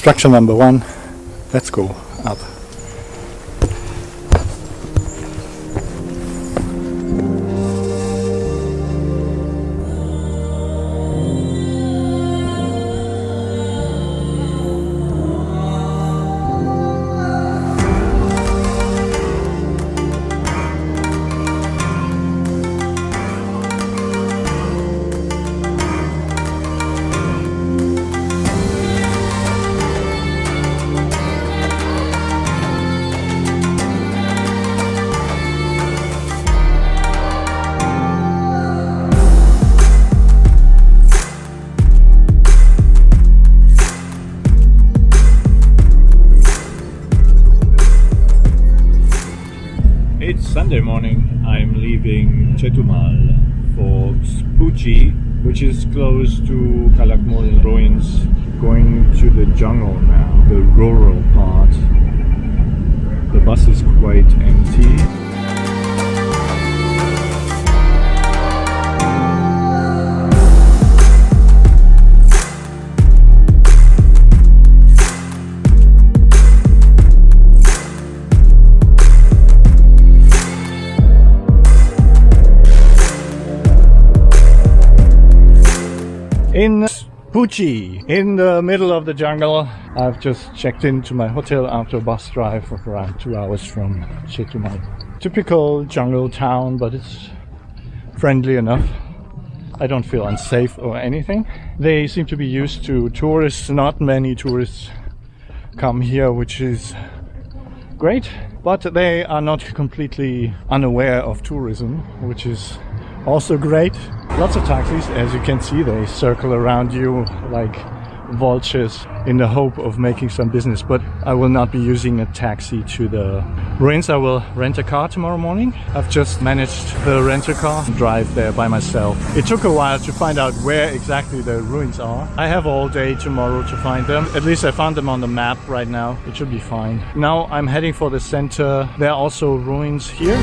Structure number 1. Let's go up. It's Sunday morning. I'm leaving Chetumal for Spuchi, which is close to Calakmul ruins, going to the jungle now, the rural part. The bus is quite empty. In Spuchi, in the middle of the jungle. I've just checked into my hotel after a bus drive of around 2 hours from Chetumal. Typical jungle town, but it's friendly enough. I don't feel unsafe or anything. They seem to be used to tourists. Not many tourists come here, which is great, but they are not completely unaware of tourism, which is also great. Lots of taxis, as you can see, they circle around you like vultures in the hope of making some business, but I will not be using a taxi to the ruins. I will rent a car tomorrow morning. I've just managed the rent-a-car and drive there by myself. It took a while to find out where exactly the ruins are. I have all day tomorrow to find them. At least I found them on the map right now. It should be fine. Now I'm heading for the center. There are also ruins here.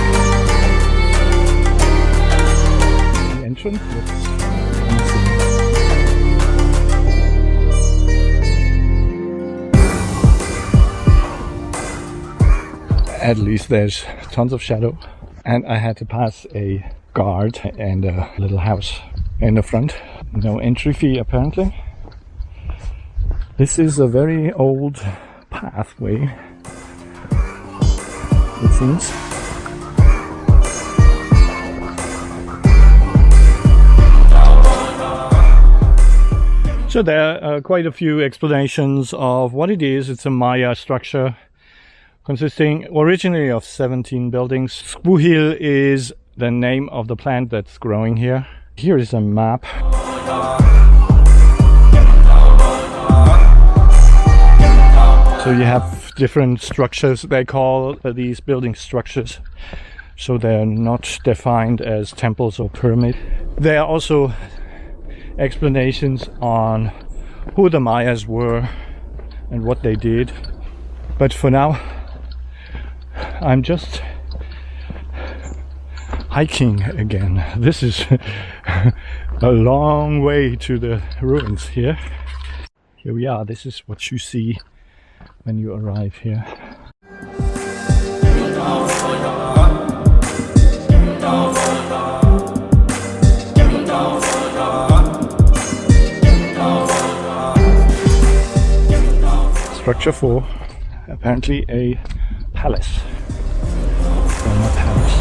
The entrance. At least there's tons of shadow, and I had to pass a guard and a little house in the front. No entry fee apparently. This is a very old pathway, it seems. So there are quite a few explanations of what it is. It's a Maya structure consisting originally of 17 buildings. Spuhil is the name of the plant that's growing here. Here is a map. So you have different structures. They call these building structures, so they're not defined as temples or pyramids. There are also explanations on who the Mayas were and what they did. But for now, I'm just hiking again. This is a long way to the ruins here. Here we are. This is what you see when you arrive here. Structure 4, apparently a palace. Former palace.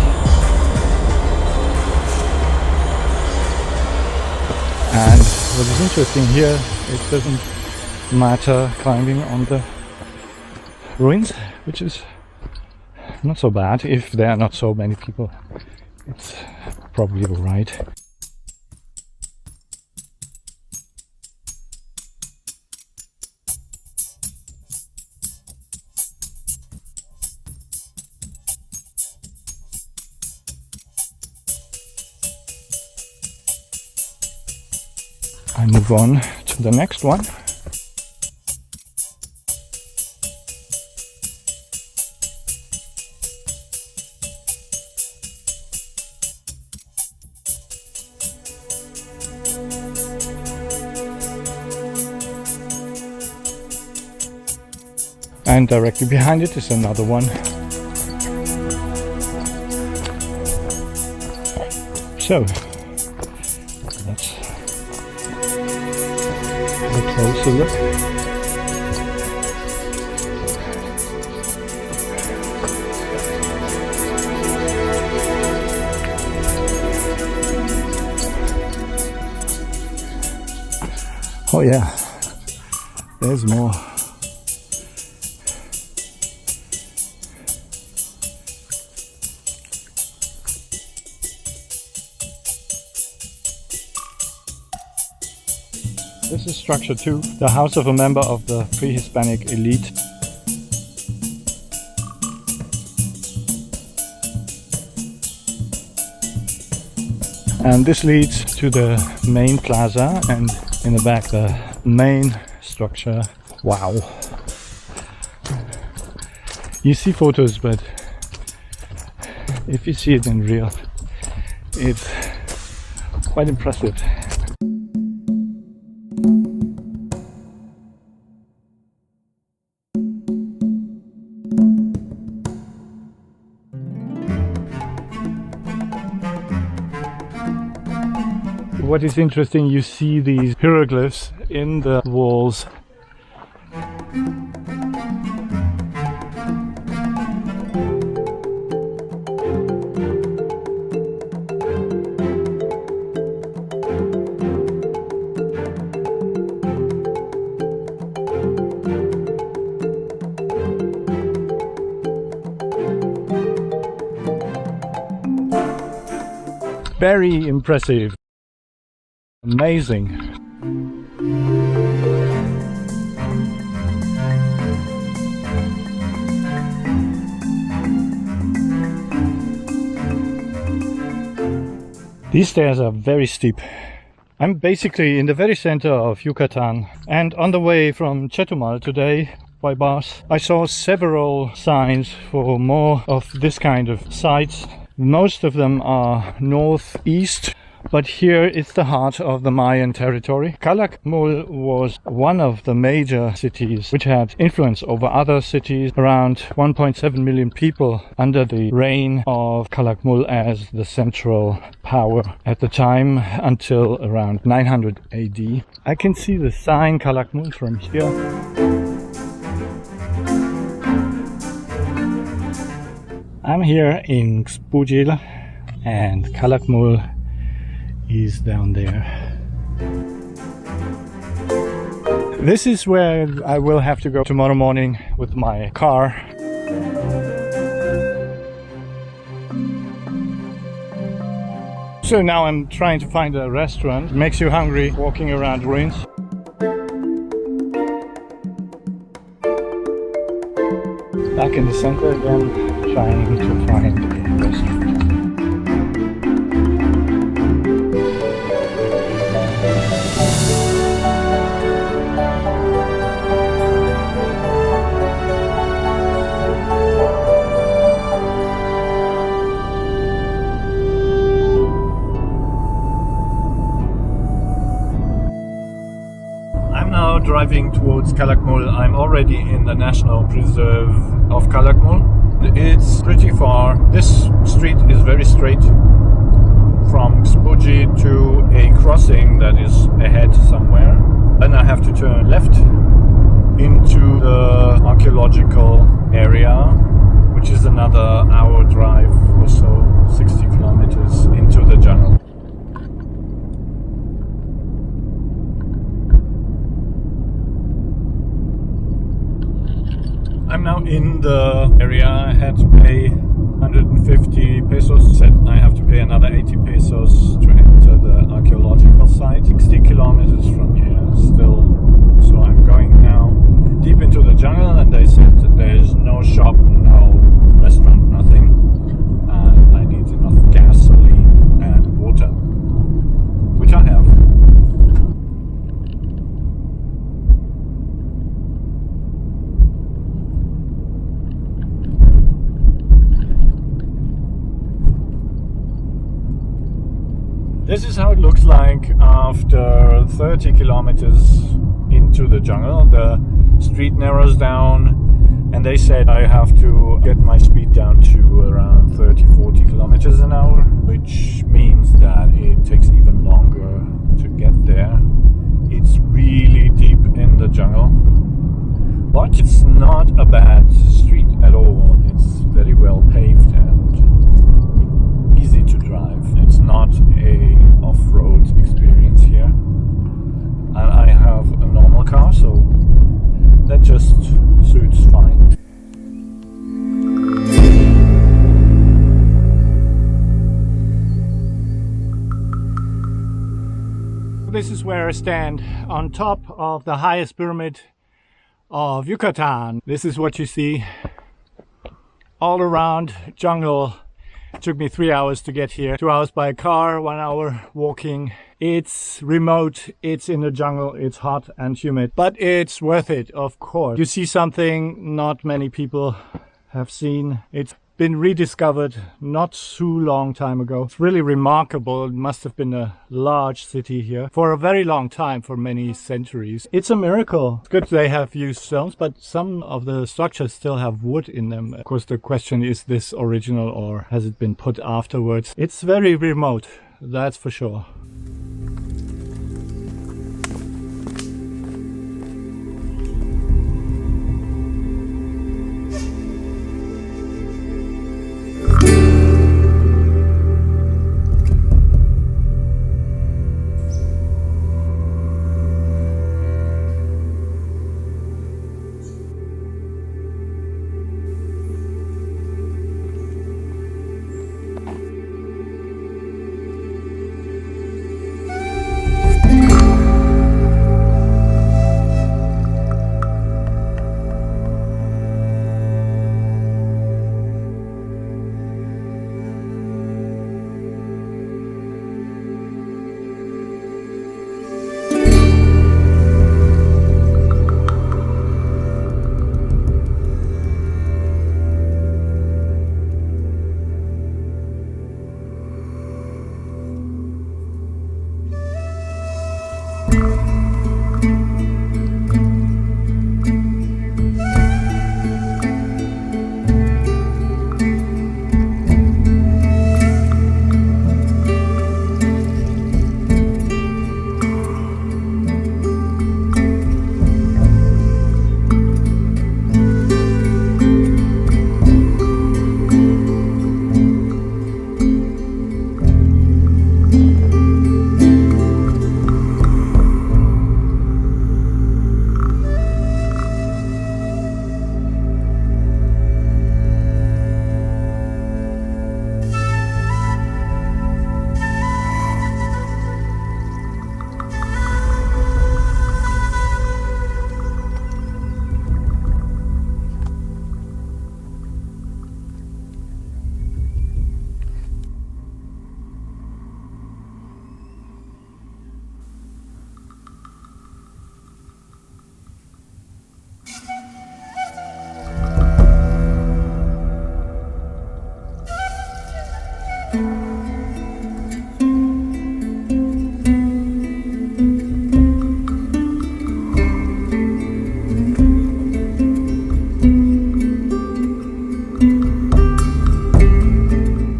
And what is interesting here, it doesn't matter climbing on the ruins, which is not so bad. If there are not so many people, it's probably alright. I move on to the next one. and directly behind it is another one. So let's have a closer look. Oh yeah, there's more. This is structure 2, the house of a member of the pre-Hispanic elite. And this leads to the main plaza, and in the back the main structure. Wow. You see photos, but if you see it in real, it's quite impressive. What is interesting, you see these hieroglyphs in the walls. Very impressive. Amazing. These stairs are very steep. I'm basically in the very center of Yucatan, and on the way from Chetumal today by bus I saw several signs for more of this kind of sites. Most of them are northeast, but here is the heart of the Mayan territory. Calakmul was one of the major cities which had influence over other cities. Around 1.7 million people under the reign of Calakmul as the central power at the time, until around 900 AD. I can see the sign Calakmul from here. I'm here in Spujil, and Calakmul is down there. This is where I will have to go tomorrow morning with my car. So now I'm trying to find a restaurant. It makes you hungry walking around ruins. Back in the center again, trying to find a restaurant. Driving towards Calakmul. I'm already in the National Preserve of Calakmul. It's pretty far. This street is very straight from Spuji to a crossing that is ahead somewhere. Then I have to turn left into the archaeological area, which is another hour drive or so, 60 kilometers into the jungle. I'm now in the area. I had to pay 150 pesos. Said I have to pay another 80 pesos to enter the archaeological site. 60 kilometers from here still. So I'm going now deep into the jungle, and they said that there's no shop, no restaurant, nothing. And I need enough gasoline and water, which I have. This is how it looks like after 30 kilometers into the jungle. The street narrows down, and they said I have to get my speed down to around 30-40 kilometers an hour, which means that it takes even longer to get there. It's really deep in the jungle, but it's not a bad street at all. It's very well paved and easy to drive. It's not a off-road experience here, and I have a normal car, so that just suits fine. This is where I stand on top of the highest pyramid of Yucatan. This is what you see all around jungle. It took me 3 hours to get here. 2 hours by car, 1 hour walking. It's remote, it's in the jungle, it's hot and humid, but it's worth it, of course. You see something not many people have seen. It's been rediscovered not too long time ago. It's really remarkable. It must have been a large city here for a very long time, for many centuries. It's a miracle. It's good they have used stones, but some of the structures still have wood in them. Of course, the question is this original or has it been put afterwards? It's very remote, that's for sure.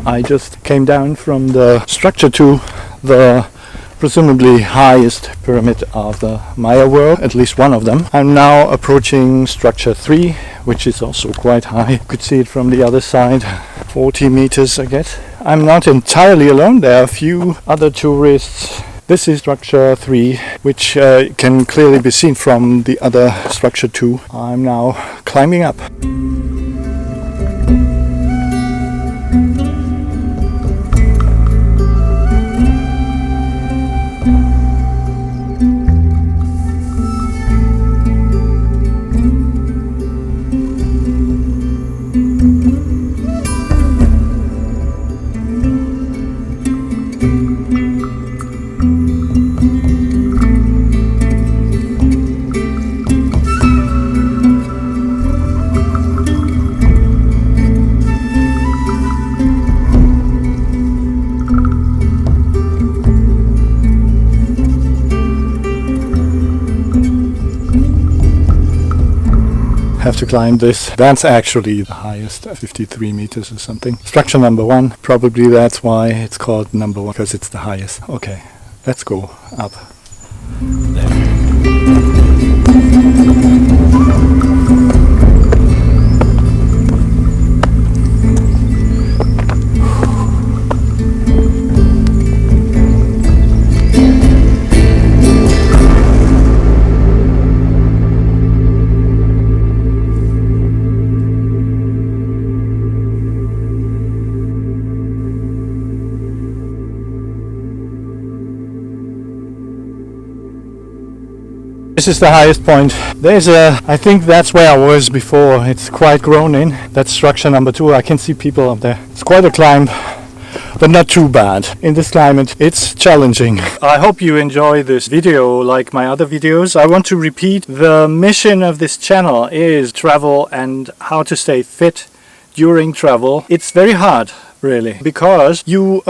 I just came down from the structure 2, the presumably highest pyramid of the Maya world, at least one of them. I'm now approaching structure 3, which is also quite high. You could see it from the other side, 40 meters I guess. I'm not entirely alone, there are a few other tourists. This is structure 3, which can clearly be seen from the other structure 2. I'm now climbing up. have to climb this. That's actually the highest, 53 meters or something. Structure number 1, probably that's why it's called number 1, because it's the highest. Okay, let's go up there. This is the highest point. I think that's where I was before. It's quite grown in. That's structure number 2. I can see people up there. It's quite a climb, but not too bad. In this climate, it's challenging. I hope you enjoy this video like my other videos. I want to repeat, the mission of this channel is travel and how to stay fit during travel. It's very hard, really, because you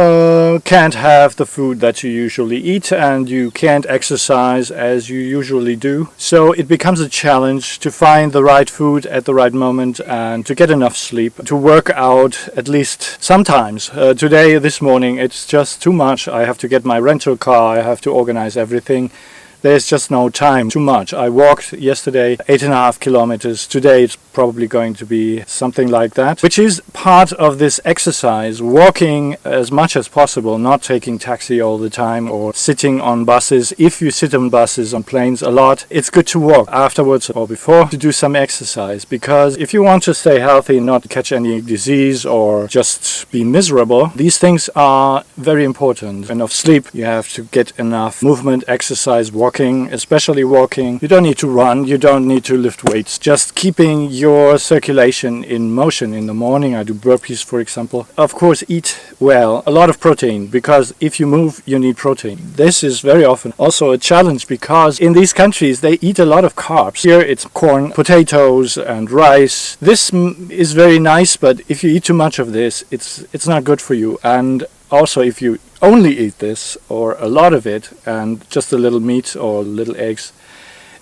can't have the food that you usually eat and you can't exercise as you usually do. So it becomes a challenge to find the right food at the right moment and to get enough sleep, to work out at least sometimes. Today, this morning, it's just too much. I have to get my rental car, I have to organize everything. There's just no time, too much. I walked yesterday 8.5 kilometers. Today it's probably going to be something like that, which is part of this exercise, walking as much as possible, not taking taxi all the time or sitting on buses. If you sit on buses, on planes a lot, it's good to walk afterwards or before to do some exercise, because if you want to stay healthy, not catch any disease or just be miserable, these things are very important. Enough sleep, you have to get enough movement, exercise, walking, especially walking. You don't need to run, you don't need to lift weights. Just keeping your circulation in motion in the morning. I do burpees, for example. Of course, eat well, a lot of protein, because if you move, you need protein. This is very often also a challenge, because in these countries they eat a lot of carbs. Here it's corn, potatoes and rice. This is very nice, but if you eat too much of this, it's not good for you. And also, if you only eat this or a lot of it and just a little meat or little eggs,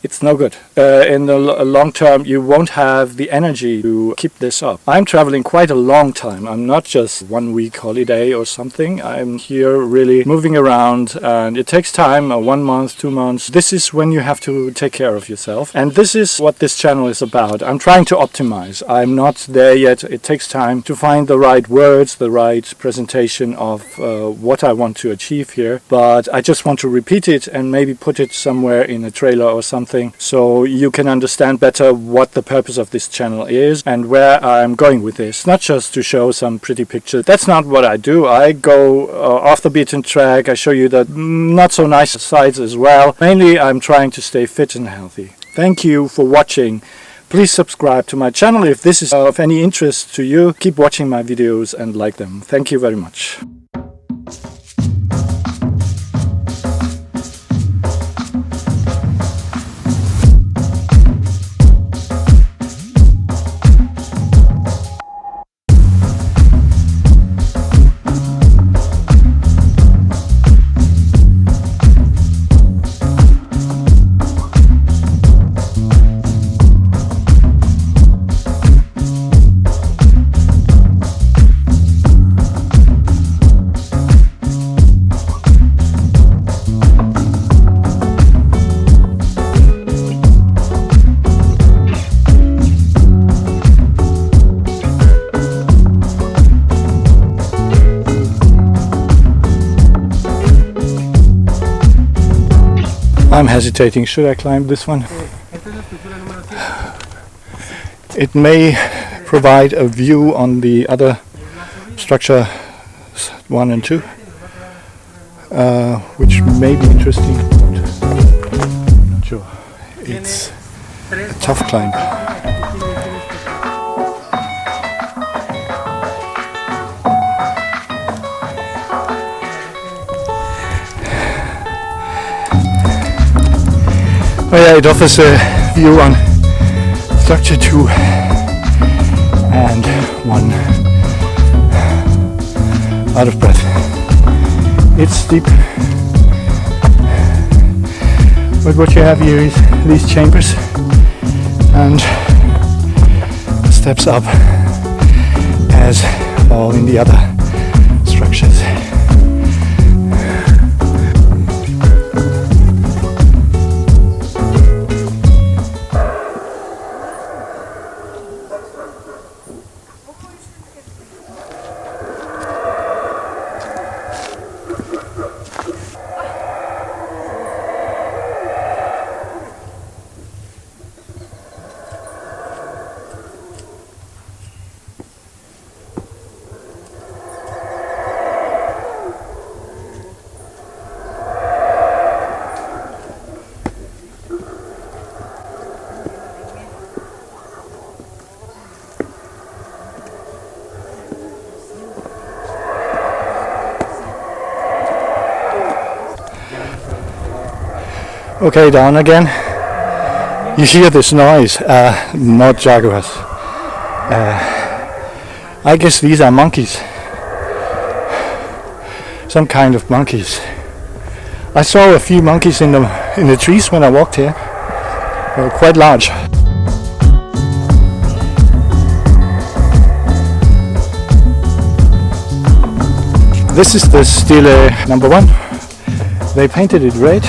it's no good. In the long term, you won't have the energy to keep this up. I'm traveling quite a long time. I'm not just 1 week holiday or something. I'm here really moving around, and it takes time, 1 month, 2 months. This is when you have to take care of yourself. And this is what this channel is about. I'm trying to optimize. I'm not there yet. It takes time to find the right words, the right presentation of what I want to achieve here. But I just want to repeat it and maybe put it somewhere in a trailer or something, so you can understand better what the purpose of this channel is and where I'm going with this. Not just to show some pretty pictures. That's not what I do. I go off the beaten track. I show you the not so nice sides as well. Mainly I'm trying to stay fit and healthy. Thank you for watching. Please subscribe to my channel if this is of any interest to you. Keep watching my videos and like them. Thank you very much. I'm hesitating. Should I climb this one? It may provide a view on the other structure 1 and 2, which may be interesting. I'm not sure. It's a tough climb. Oh yeah, it offers a view on structure 2 and 1. Out of breath. It's steep. But what you have here is these chambers, and steps up as all in the other structures. Okay, down again. You hear this noise, not jaguars. I guess these are monkeys. Some kind of monkeys. I saw a few monkeys in the trees when I walked here. They were quite large. This is the stele number 1. They painted it red.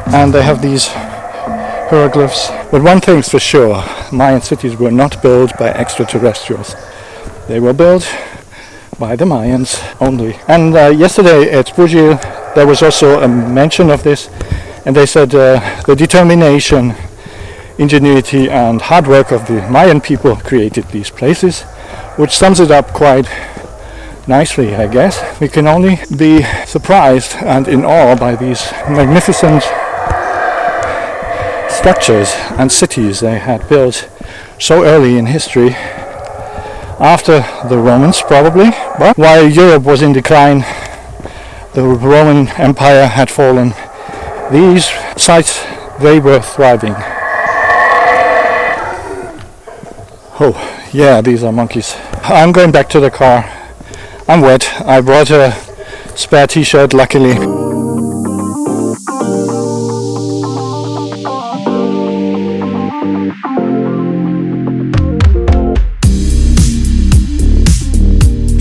And they have these hieroglyphs. But one thing's for sure, Mayan cities were not built by extraterrestrials. They were built by the Mayans only. And yesterday at Bujil there was also a mention of this, and they said the determination, ingenuity and hard work of the Mayan people created these places, which sums it up quite nicely, I guess. We can only be surprised and in awe by these magnificent structures and cities they had built so early in history, after the Romans probably, but while Europe was in decline, the Roman Empire had fallen, these sites, they were thriving. Oh yeah, these are monkeys. I'm going back to the car. I'm wet. I brought a spare t-shirt luckily.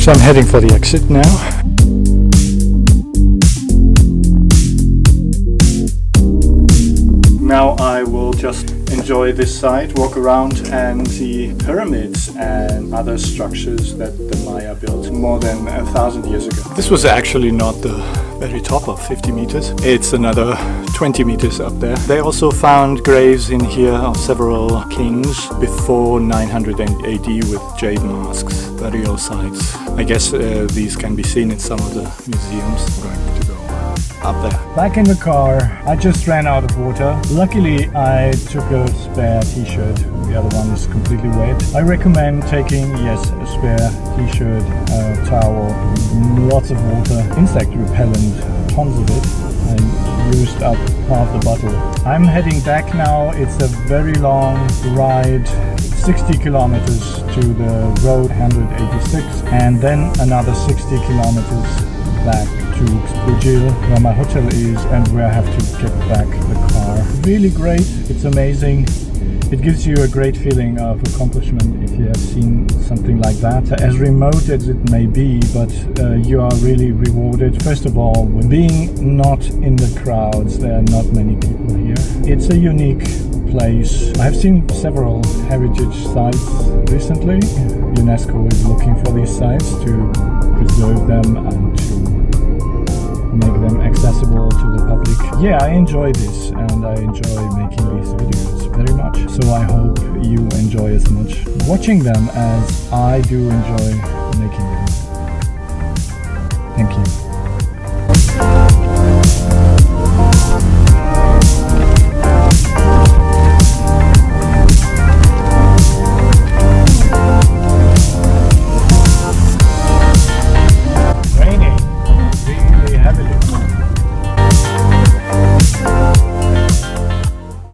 So I'm heading for the exit now. Now I will just enjoy this site, walk around and see pyramids and other structures that the Maya built more than 1,000 years ago. This was actually not the very top of 50 meters. It's another 20 meters up there. They also found graves in here of several kings before 900 AD with jade masks, burial sites. I guess these can be seen in some of the museums. I'm going to go up there. Back in the car, I just ran out of water. Luckily, I took a spare t-shirt. The other one is completely wet. I recommend taking, yes, a spare t-shirt, towel, lots of water, insect repellent, tons of it. I used up half the bottle. I'm heading back now. It's a very long ride, 60 kilometers to the road 186, and then another 60 kilometers back to Bujil, where my hotel is and where I have to get back the car. Really great, it's amazing. It gives you a great feeling of accomplishment if you have seen something like that, as remote as it may be, but you are really rewarded. First of all, being not in the crowds, there are not many people here. It's a unique place. I've seen several heritage sites recently. UNESCO is looking for these sites to preserve them and to make them accessible to the public. Yeah, I enjoy this and I enjoy making these videos very much. So I hope you enjoy as much watching them as I do enjoy